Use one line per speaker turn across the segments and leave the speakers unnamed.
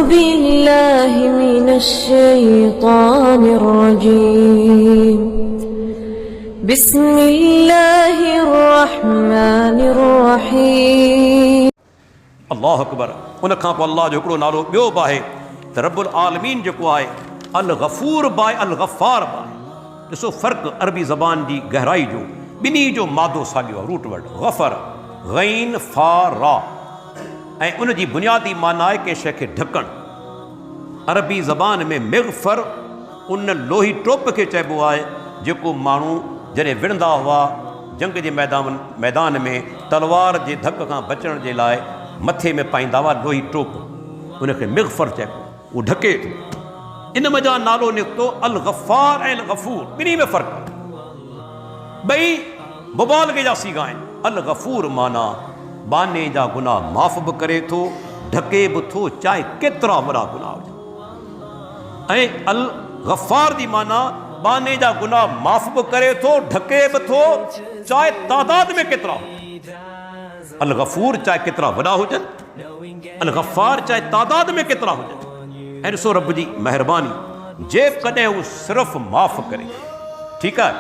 बिल्लाहि मिनश शैतानिर रजीम बिस्मिल्लाहिर रहमानिर रहीम।
अल्लाह अकबर। उन खां पोइ अल्लाह जो हिकिड़ो नालो ॿियो बि आहे त रब्बुल आलमीन जेको आहे अल गफ़ूर बि आहे, अल गफ़ार बि आहे। ॾिसो फ़र्क़ु अरबी ज़बान जी गहराई जो, ॿिन्ही जो मादो साॻियो आहे, रूट वर्ड गफ़र गैन फा रा, ऐं उन जी बुनियादी माना आहे कंहिं शइ खे ढकणु। अरबी ज़बान में मिग़फ़र उन लोही टोप खे चइबो आहे जेको माण्हू जॾहिं विढ़ंदा हुआ जंग जे मैदान में तलवार जे धक खां बचण जे लाइ मथे में पाईंदा हुआ लोही टोप, उनखे मिग़फ़र चइबो, उहो ढके थो। इन मज़ा नालो निकितो अल गफ़ार ऐं अल गफ़ूर, ॿिन्ही में फ़र्क़ु आहे। ॿई मुबालगे जा सीगा आहिनि। अल गफ़ूर माना बाने जा गुनाह माफ़ बि करे थो, ढके बि थो, चाहे केतिरा वॾा गुनाह हुजनि। ऐं अल गफ़ार जी माना बाने जा गुनाह माफ़ बि करे थो, ढके बि थो, चाहे तादाद में केतिरा हुजनि। अल गफ़ूर चाहे केतिरा वॾा हुजनि, अल गफ़ार चाहे तादाद में केतिरा हुजनि। ऐं ॾिसो रब जी महिरबानी, जेकॾहिं हू सिर्फ़ु माफ़ करे, ठीकु आहे,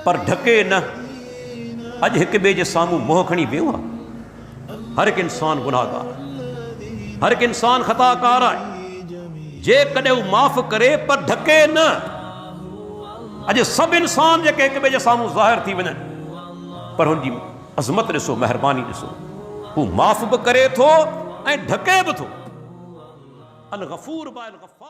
पर ढके न। अॼु हिक ॿिए जे साम्हूं मुंहुं खणी वियो आहे। हर हिकु इंसानु गुनाहगार, हर हिकु इंसानु ख़ताकार आहे। जेकॾहिं हू माफ़ करे पर ढके न। अॼु सभु इंसान जेके हिक ॿिए जे साम्हूं ज़ाहिर थी वञनि, पर हुनजी अज़मत ॾिसो, महिरबानी ॾिसो, हू माफ़ बि करे थो ऐं ढके बि थो। अल गफ़ूर बि अल गफ़ार।